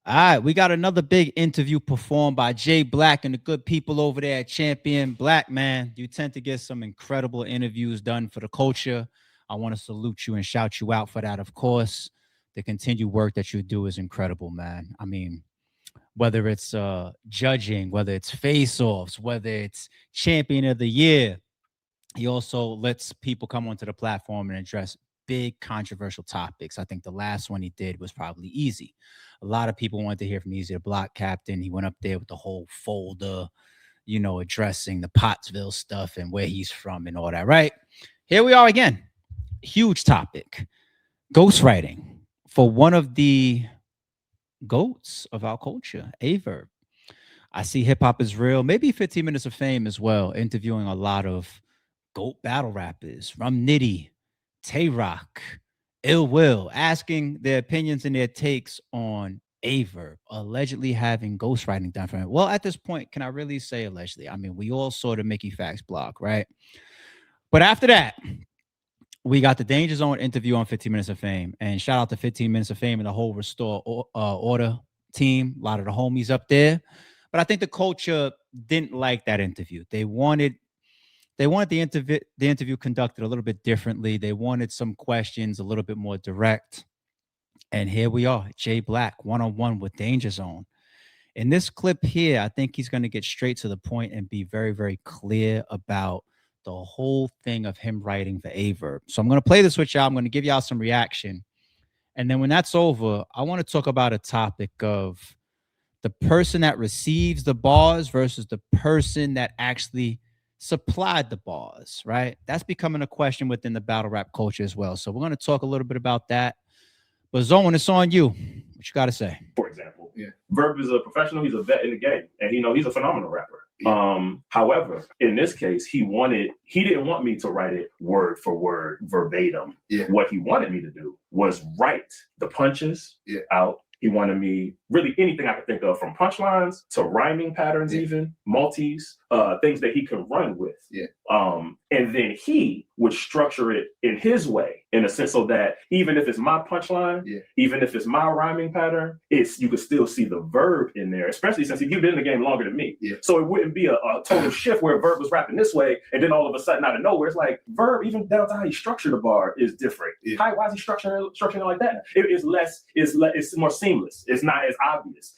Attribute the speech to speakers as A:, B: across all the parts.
A: All right, we got another big interview performed by Jay Black and the good people over there at Champion. Black, man, you tend to get some incredible interviews done for the culture. I want to salute you and shout you out for that, of course. The continued work that you do is incredible, man. I mean, whether it's judging, whether it's face-offs, whether it's champion of the year, he also lets people come onto the platform and address big controversial topics. I think the last one he did was probably Easy. A lot of people wanted to hear from Easy, the block captain. He went up there with the whole folder, addressing the Pottsville stuff and where he's from and all that, right? Here we are again. Huge topic. Ghostwriting for one of the goats of our culture, Aye Verb. I see hip hop is real. Maybe 15 minutes of fame as well, interviewing a lot of GOAT battle rappers, Rum Nitty, Tay Rock, Ill Will, asking their opinions and their takes on Aye Verb, allegedly having ghostwriting done for him. Well, at this point, can I really say allegedly? I mean, we all saw the Mickey Facts blog, right? But after that, we got the Danger Zone interview on 15 Minutes of Fame. And shout out to 15 Minutes of Fame and the whole Restore Order team, a lot of the homies up there. But I think the culture didn't like that interview. They wanted the interview conducted a little bit differently. They wanted some questions a little bit more direct. And here we are, Jay Black, one-on-one with Danger Zone. In this clip here, I think he's going to get straight to the point and be very, very clear about the whole thing of him writing the Aye Verb. So I'm going to play this with y'all. I'm going to give y'all some reaction. And then when that's over, I want to talk about a topic of the person that receives the bars versus the person that actually supplied the bars, right? That's becoming a question within the battle rap culture as well. So we're going to talk a little bit about that. But Zone, it's on you. What you got to say?
B: For example, Verb is a professional. He's a vet in the game, and he's a phenomenal rapper. However, in this case, he didn't want me to write it word for word, verbatim. What he wanted me to do was write the punches out. He wanted me really anything I could think of, from punchlines to rhyming patterns, even multis, things that he could run with. And then he would structure it in his way, in a sense, so that even if it's my punchline, even if it's my rhyming pattern, you could still see the verb in there, especially since he's been in the game longer than me. So it wouldn't be a total shift where Verb was rapping this way, and then all of a sudden out of nowhere, it's like Verb, even down to how he structured the bar, is different. Why is he structuring it like that? It's more seamless. It's not as obvious.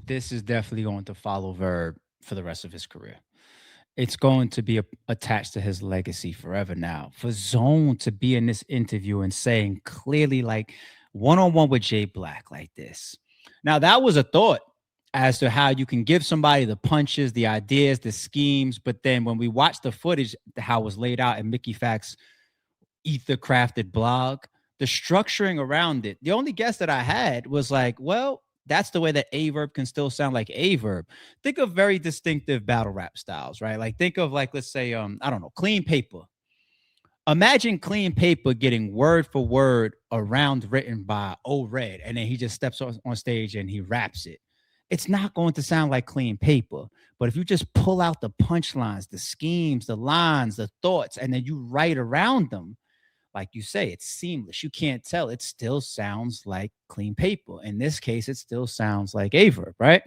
A: This is definitely going to follow Verb for the rest of his career. It's going to be attached to his legacy forever now. For Zone to be in this interview and saying clearly, like, one-on-one with Jay Black like this. Now, that was a thought as to how you can give somebody the punches, the ideas, the schemes. But then when we watch the footage, how it was laid out in Mickey Facts' ether crafted blog, the structuring around it, the only guess that I had was like, well, that's the way that Aye Verb can still sound like Aye Verb. Think of very distinctive battle rap styles, right? Like think of, like, let's say, I don't know, Clean Paper. Imagine Clean Paper getting word for word around written by O Red, and then he just steps on stage and he raps it. It's not going to sound like Clean Paper. But if you just pull out the punchlines, the schemes, the lines, the thoughts, and then you write around them, like you say, it's seamless. You can't tell. It still sounds like Clean Paper. In this case, it still sounds like Aye Verb, right?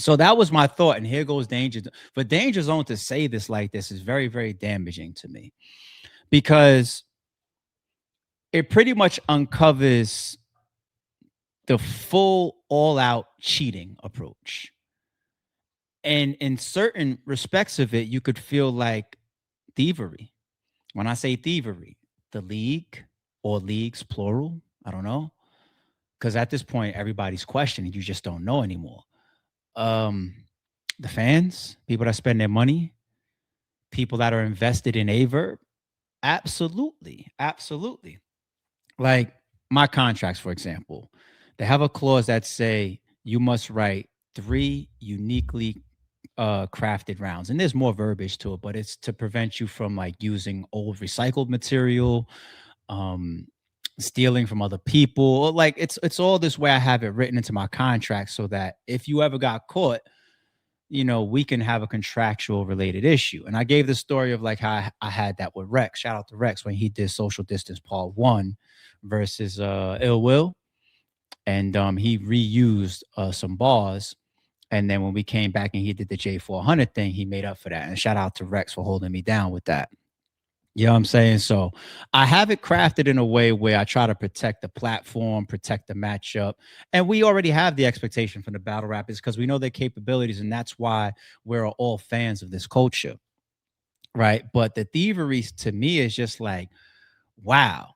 A: So that was my thought. And here goes Danger. For Danger Zone to say this like this is very, very damaging to me, because it pretty much uncovers the full all-out cheating approach. And in certain respects of it, you could feel like thievery. When I say thievery, the league, or leagues plural, I don't know, because at this point everybody's questioning. You just don't know anymore. The fans, people that spend their money, people that are invested in Aye Verb, absolutely. Like my contracts, for example, they have a clause that say you must write 3 uniquely crafted rounds, and there's more verbiage to it, but it's to prevent you from like using old recycled material, stealing from other people. Like it's all this way. I have it written into my contract so that if you ever got caught, we can have a contractual related issue. And I gave the story of like how I had that with Rex. Shout out to Rex when he did Social Distance Part 1 versus Ill Will. and he reused some bars. And then when we came back and he did the J400 thing, he made up for that. And shout out to Rex for holding me down with that. You know what I'm saying? So I have it crafted in a way where I try to protect the platform, protect the matchup. And we already have the expectation from the battle rappers because we know their capabilities. And that's why we're all fans of this culture. Right. But the thievery to me is just like, wow,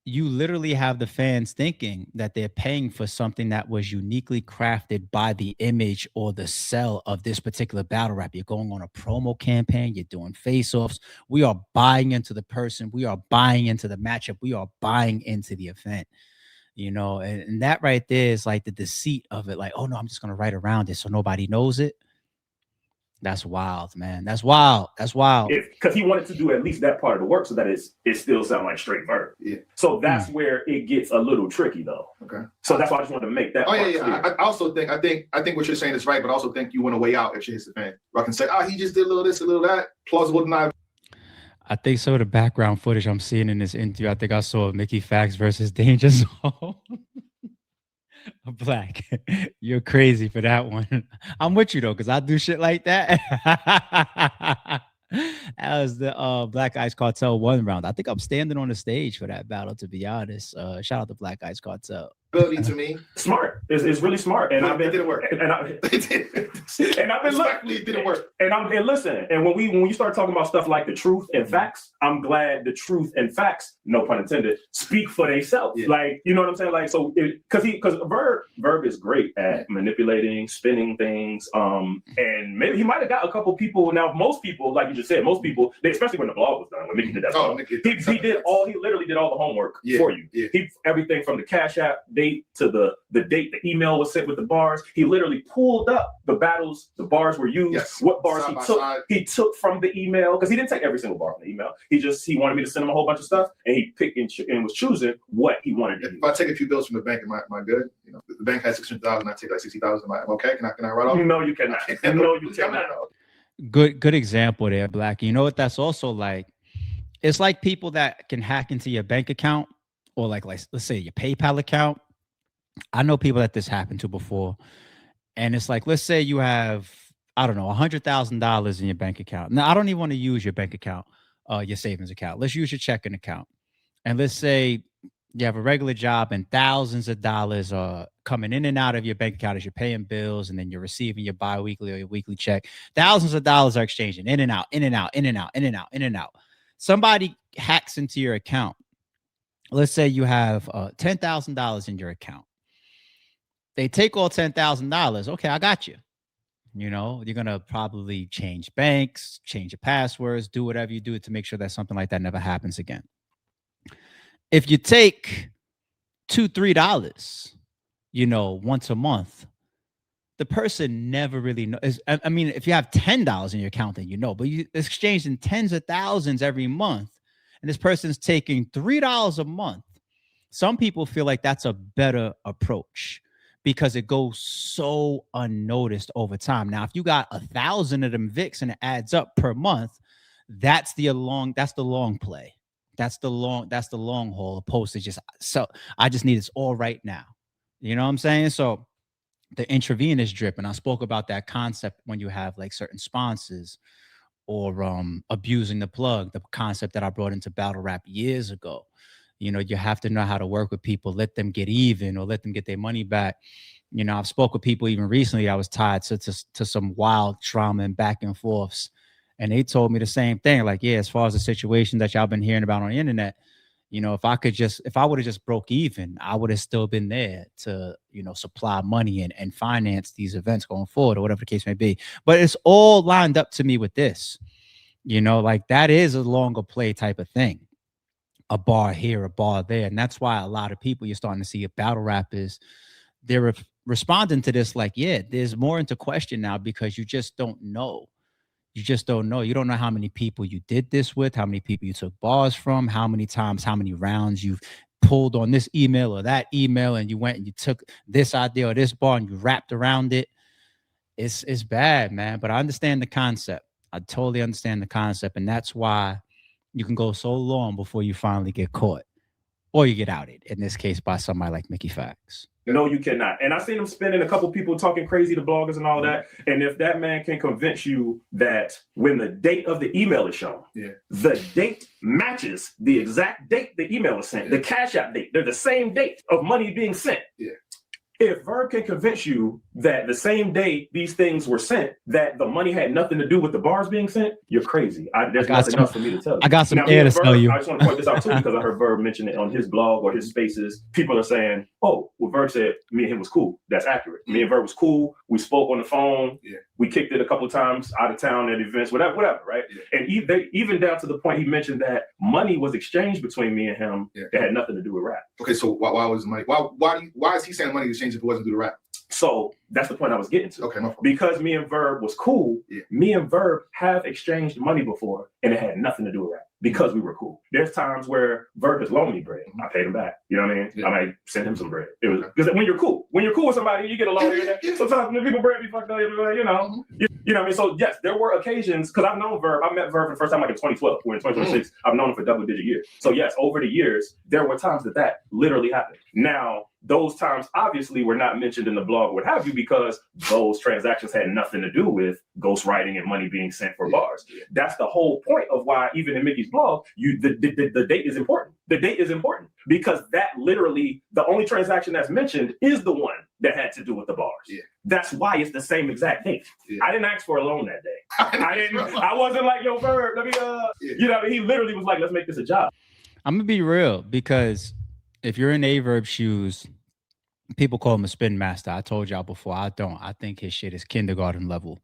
A: you literally have the fans thinking that they're paying for something that was uniquely crafted by the image or the sell of this particular battle rap. You're going on a promo campaign, you're doing face-offs. We are buying into the person, we are buying into the matchup, we are buying into the event. And that right there is like the deceit of it. Like, oh no, I'm just gonna write around it so nobody knows it. That's wild, man. That's wild. That's wild.
B: Because he wanted to do at least that part of the work so that it still sound like straight verb. Yeah. So that's where it gets a little tricky, though. Okay. So that's why I just wanted to make that.
C: I also think what you're saying is right, but I also think you want to weigh out if she hits the fan. I can say, he just did a little this, a little that, plausible deniability.
A: I think some of the background footage I'm seeing in this interview, I think I saw Mickey Fax versus Danja Zone. Black, you're crazy for that one. I'm with you though, because I do shit like that. That was the Black Ice Cartel 1 round. I think I'm standing on the stage for that battle, to be honest. Shout out to Black Ice Cartel.
C: Ability to me,
B: smart. It's really smart, and
C: it didn't work.
B: And I've been
C: looking. It didn't work.
B: And listen. And when you start talking about stuff like the truth and facts, I'm glad the truth and facts, no pun intended, speak for themselves. Yeah. Like, you know what I'm saying? Like, so because Verb is great at manipulating, spinning things. And maybe he might have got a couple people. Now, most people, like you just said, especially when the blog was done, when Mickey did that. He literally did all the homework for you. Yeah. Everything from the Cash App date to the date the email was sent with the bars. He literally pulled up the battles, the bars were used, what bars he took from the email, because he didn't take every single bar from the email. He wanted me to send him a whole bunch of stuff, and he picked and was choosing what he wanted to do.
C: If I take a few bills from the bank, am I good? The bank has 600,000, I take like 60,000. Am I okay? Can I write off?
B: No, you cannot. No, you cannot.
A: Good example there, Black. You know what that's also like? It's like people that can hack into your bank account, or like let's say your PayPal account. I know people that this happened to before. And it's like, let's say you have, I don't know, $100,000 in your bank account. Now, I don't even want to use your bank account, your savings account. Let's use your checking account. And let's say you have a regular job and thousands of dollars are coming in and out of your bank account as you're paying bills, and then you're receiving your biweekly or your weekly check. Thousands of dollars are exchanging in and out, in and out, in and out, in and out, in and out. Somebody hacks into your account. Let's say you have $10,000 in your account. They take all $10,000. Okay, I got you. You're going to probably change banks, change your passwords, do whatever you do to make sure that something like that never happens again. If you take $2, $3, once a month, the person never really knows. I mean, if you have $10 in your account, then but you exchange in tens of thousands every month, and this person's taking $3 a month. Some people feel like that's a better approach, because it goes so unnoticed over time. Now, if you got 1,000 of them VIX and it adds up per month, that's the long play. That's the long haul, opposed to just, so I just need this all right now. You know what I'm saying? So the intravenous drip, and I spoke about that concept when you have like certain sponsors or abusing the plug, the concept that I brought into battle rap years ago. You have to know how to work with people, let them get even or let them get their money back. I've spoke with people even recently. I was tied to some wild trauma and back and forths. And they told me the same thing. Like, yeah, as far as the situation that y'all been hearing about on the internet, if I would have just broke even, I would have still been there to, supply money and finance these events going forward, or whatever the case may be. But it's all lined up to me with this, like that is a longer play type of thing. A bar here, a bar there. And that's why a lot of people, you're starting to see battle rappers, they're responding to this like, yeah, there's more into question now, because you just don't know. You don't know how many people you did this with, how many people you took bars from, how many times, how many rounds you've pulled on this email or that email, and you went and you took this idea or this bar and you wrapped around it. It's bad, man. But I understand the concept. I totally understand the concept. And that's why you can go so long before you finally get caught. or you get outed, in this case by somebody like Mickey Facts.
B: No, you cannot. And I seen him spending a couple people talking crazy to bloggers and all that. And if that man can convince you that when the date of the email is shown, the date matches the exact date the email is sent, the Cash App date, they're the same date of money being sent. If Verb can convince you that the same day these things were sent, that the money had nothing to do with the bars being sent, you're crazy. There's nothing else for me to tell you.
A: I got some air to tell you.
B: I just want to point this out too, because I heard Verb mention it on his blog or his spaces. People are saying, oh, well, Verb said me and him was cool. That's accurate. Me and Verb was cool. We spoke on the phone. We kicked it a couple of times out of town at events, whatever, right? And even down to the point he mentioned that money was exchanged between me and him that had nothing to do with rap.
C: Okay, so why was money? Why is he saying money exchanged if it wasn't due to rap?
B: So that's the point I was getting to.
C: Okay, no.
B: Because me and Verb was cool, me and Verb have exchanged money before, and it had nothing to do with rap because we were cool. There's times where Verb has loaned me bread. I paid him back. You know what I mean? I might send him some bread. It was because when you're cool with somebody, you get a loan. Sometimes when people bread be fucked up, you know what I mean? So yes, there were occasions, because I've known Verb. I met Verb for the first time like in 2012. We're in 2026. I've known him for double-digit years. So yes, over the years, there were times that literally happened. Now, those times obviously were not mentioned in the blog, what have you, because those transactions had nothing to do with ghostwriting and money being sent for bars. That's the whole point of why, even in Mickey's blog, the date is important. The date is important because that literally, the only transaction that's mentioned is the one that had to do with the bars. That's why it's the same exact date. I didn't ask for a loan that day. I wasn't like, yo, Verb, let me, he literally was like, let's make this a job.
A: I'm gonna be real, because if you're in Aye Verb shoes, people call him a spin master. I told y'all before, I don't. I think his shit is kindergarten level.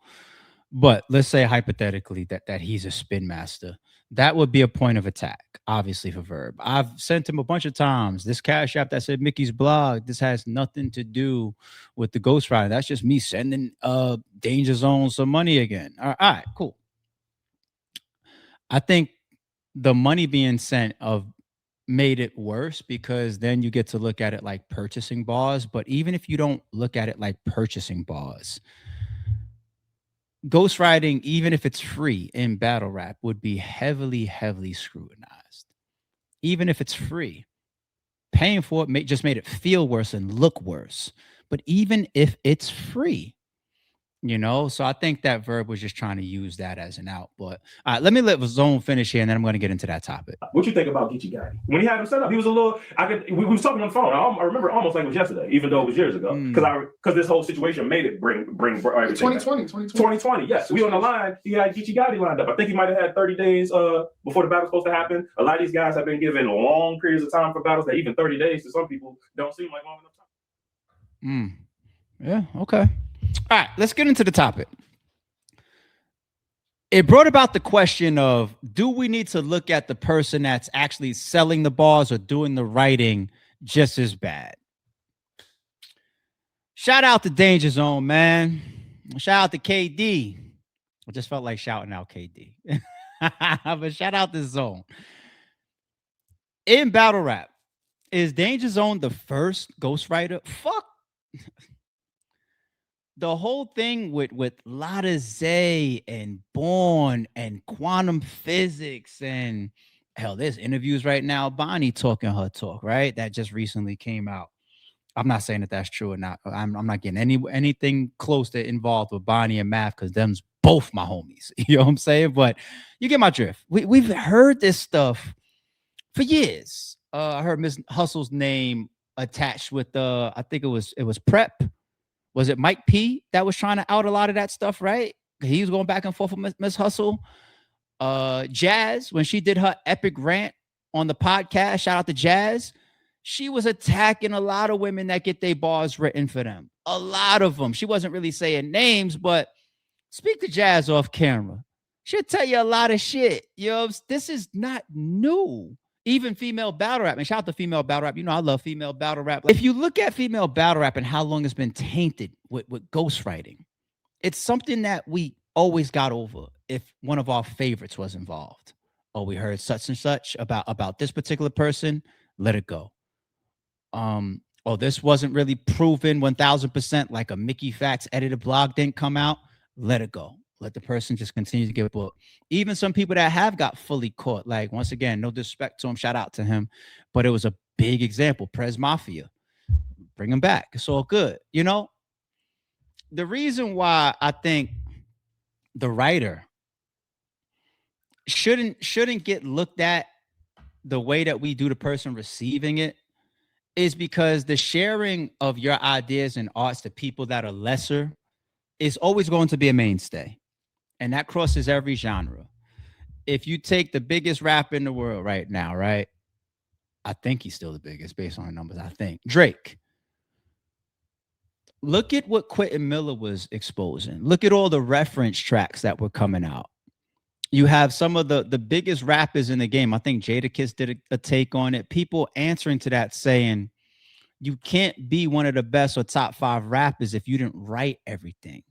A: But let's say hypothetically that he's a spin master. That would be a point of attack, obviously, for Verb. I've sent him a bunch of times this Cash App that said Mickey's blog. This has nothing to do with the ghostwriting. That's just me sending Danja Zone some money again. All right, cool. I think the money being sent made it worse, because then you get to look at it like purchasing bars. But even if you don't look at it like purchasing bars, ghostwriting, even if it's free in battle rap, would be heavily, heavily scrutinized. Even if it's free, paying for it just made it feel worse and look worse. But even if it's free, so I think that Verb was just trying to use that as an out. But all right, let me let Zone finish here, and then I'm going to get into that topic.
B: What you think about Geechee Gotti? When he had him set up, he was a little. We was talking on the phone. I remember almost like it was yesterday, even though it was years ago. Because this whole situation made it bring everything. 2020. Yes, we on the line. He had Geechee Gotti lined up. I think he might have had 30 days before the battle's supposed to happen. A lot of these guys have been given long periods of time for battles that even 30 days to some people don't seem like long enough time.
A: Yeah. Okay. All right, let's get into the topic. It brought about the question of, do we need to look at the person that's actually selling the bars or doing the writing just as bad? Shout out to Danja Zone, man. Shout out to KD. I just felt like shouting out KD. But shout out to Zone. In battle rap, is Danja Zone the first ghostwriter? Fuck. The whole thing with Lotta Zay and Born and quantum physics, and hell, there's interviews right now, Bonnie talking her talk, right? That just recently came out. I'm not saying that that's true or not. I'm not getting anything close to involved with Bonnie and Math, because them's both my homies. You know what I'm saying? But you get my drift. We've heard this stuff for years. I heard Miss Hustle's name attached with I think it was Prep. Was it Mike P that was trying to out a lot of that stuff, right? He was going back and forth with Miss Hustle. Jazz, when she did her epic rant on the podcast, shout out to Jazz, she was attacking a lot of women that get their bars written for them. A lot of them. She wasn't really saying names, but speak to Jazz off camera. She'll tell you a lot of shit. This is not new. Even female battle rap, and shout out to female battle rap. I love female battle rap. If you look at female battle rap and how long it's been tainted with ghostwriting, it's something that we always got over if one of our favorites was involved. Oh, we heard such and such about this particular person, let it go. Oh, this wasn't really proven 1000%, like a Mickey Facts edited blog didn't come out, let it go. Let the person just continue to get booked. Even some people that have got fully caught, like, once again, no disrespect to him, shout out to him, but it was a big example. Prez Mafia, bring him back. It's all good. You know, the reason why I think the writer shouldn't get looked at the way that we do the person receiving it is because the sharing of your ideas and arts to people that are lesser is always going to be a mainstay. And that crosses every genre. If you take the biggest rapper in the world right now, right? I think he's still the biggest based on the numbers, I think. Drake. Look at what Quentin Miller was exposing. Look at all the reference tracks that were coming out. You have some of the biggest rappers in the game. I think Jadakiss did a take on it. People answering to that saying, you can't be one of the best or top 5 rappers if you didn't write everything.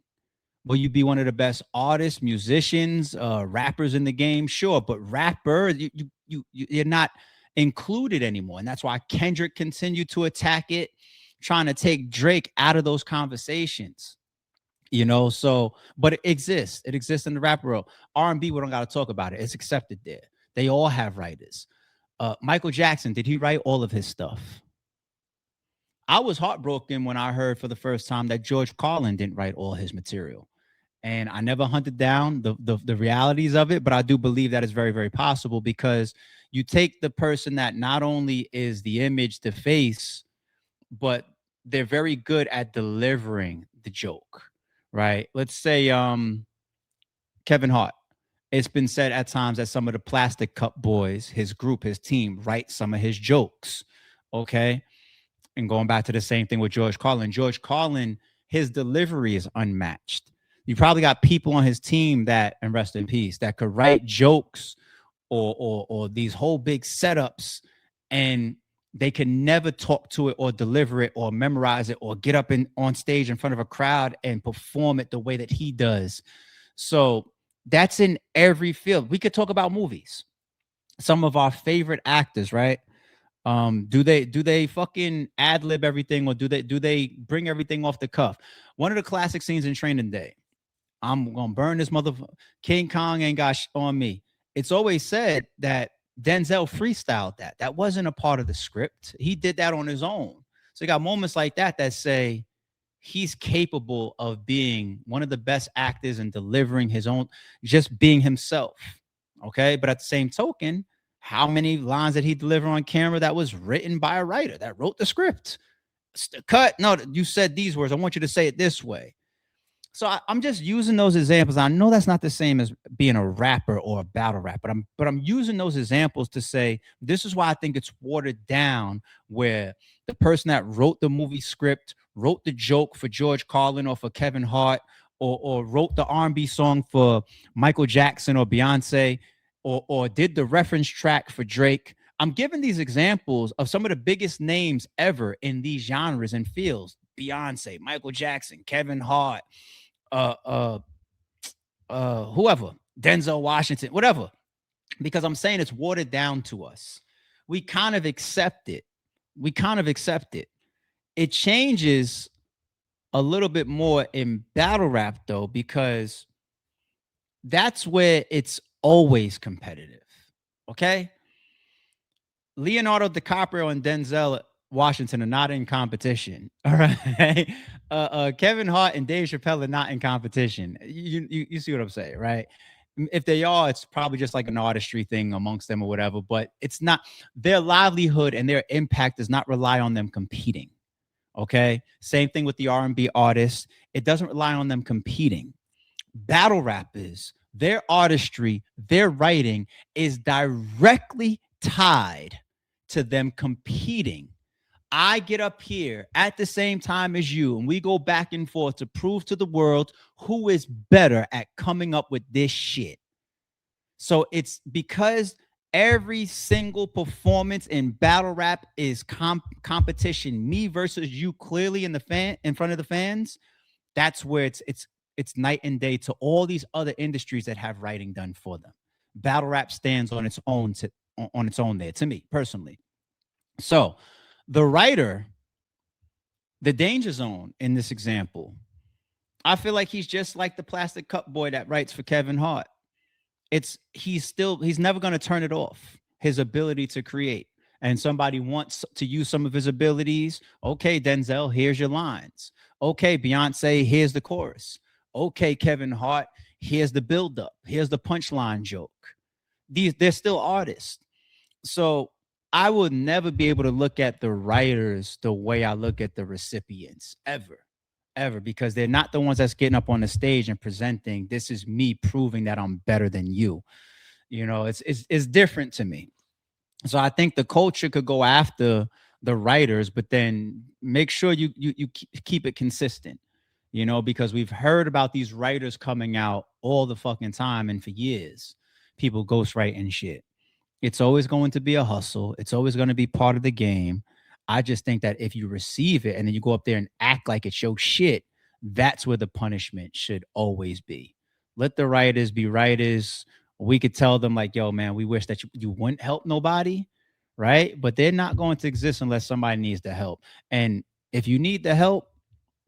A: Will you be one of the best artists, musicians, rappers in the game? Sure, but rapper, you're not included anymore. And that's why Kendrick continued to attack it, trying to take Drake out of those conversations. You know, so, but it exists. It exists in the rap world. R&B, we don't got to talk about it. It's accepted there. They all have writers. Michael Jackson, did he write all of his stuff? I was heartbroken when I heard for the first time that George Carlin didn't write all his material. And I never hunted down the realities of it, but I do believe that is very, very possible because you take the person that not only is the image, the face, but they're very good at delivering the joke, right? Let's say Kevin Hart. It's been said at times that some of the Plastic Cup Boys, his group, his team, write some of his jokes, okay? And going back to the same thing with George Carlin. George Carlin, his delivery is unmatched. You probably got people on his team that, and rest in peace, that could write jokes or these whole big setups, and they can never talk to it or deliver it or memorize it or get up on stage in front of a crowd and perform it the way that he does. So that's in every field. We could talk about movies. Some of our favorite actors, right? Do they fucking ad lib everything, or do they bring everything off the cuff? One of the classic scenes in Training Day. I'm gonna burn this motherfucker. King Kong ain't got on me. It's always said that Denzel freestyled that. That wasn't a part of the script. He did that on his own. So you got moments like that that say he's capable of being one of the best actors and delivering his own, just being himself. Okay, but at the same token, how many lines did he deliver on camera that was written by a writer that wrote the script? Cut. No, you said these words. I want you to say it this way. So I'm just using those examples. I know that's not the same as being a rapper or a battle rapper, but I'm using those examples to say this is why I think it's watered down, where the person that wrote the movie script, wrote the joke for George Carlin or for Kevin Hart, or wrote the R&B song for Michael Jackson or Beyonce, or did the reference track for Drake. I'm giving these examples of some of the biggest names ever in these genres and fields. Beyonce, Michael Jackson, Kevin Hart, whoever, Denzel Washington, whatever, because I'm saying it's watered down to us. We kind of accept it. It changes a little bit more in battle rap though, because that's where it's always competitive. Okay. Leonardo DiCaprio and Denzel Washington are not in competition. All right. Kevin Hart and Dave Chappelle are not in competition. You see what I'm saying, right? If they are, it's probably just like an artistry thing amongst them or whatever, but it's not. Their livelihood and their impact does not rely on them competing. Okay. Same thing with the R&B artists. It doesn't rely on them competing. Battle rappers, their artistry, their writing is directly tied to them competing. I get up here at the same time as you, and we go back and forth to prove to the world who is better at coming up with this shit. So it's because every single performance in battle rap is competition, me versus you, clearly in front of the fans. That's where it's night and day to all these other industries that have writing done for them. Battle rap stands on its own there, to me personally. So the writer, the Danja Zone in this example, I feel like he's just like the Plastic Cup Boy that writes for Kevin Hart. He's never going to turn it off, his ability to create. and somebody wants to use some of his abilities, okay, Denzel, here's your lines. Okay, Beyonce, here's the chorus. Okay, Kevin Hart, here's the buildup. Here's the punchline joke. They're still artists. So I would never be able to look at the writers the way I look at the recipients ever, because they're not the ones that's getting up on the stage and presenting. This is me proving that I'm better than you. You know, it's different to me. So I think the culture could go after the writers, but then make sure you keep it consistent. You know, because we've heard about these writers coming out all the fucking time, and for years, people ghostwriting shit. It's always going to be a hustle. It's always going to be part of the game. I just think that if you receive it and then you go up there and act like it's your shit, that's where the punishment should always be. Let the writers be writers. We could tell them like, yo, man, we wish that you wouldn't help nobody, right? But they're not going to exist unless somebody needs the help. And if you need the help,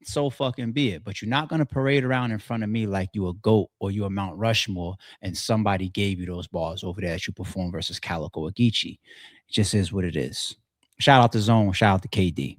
A: so fucking be it. But you're not going to parade around in front of me like you a goat or you a Mount Rushmore and somebody gave you those bars over there that you perform versus Calico or Geechee. It just is what it is. Shout out to Zone. Shout out to KD.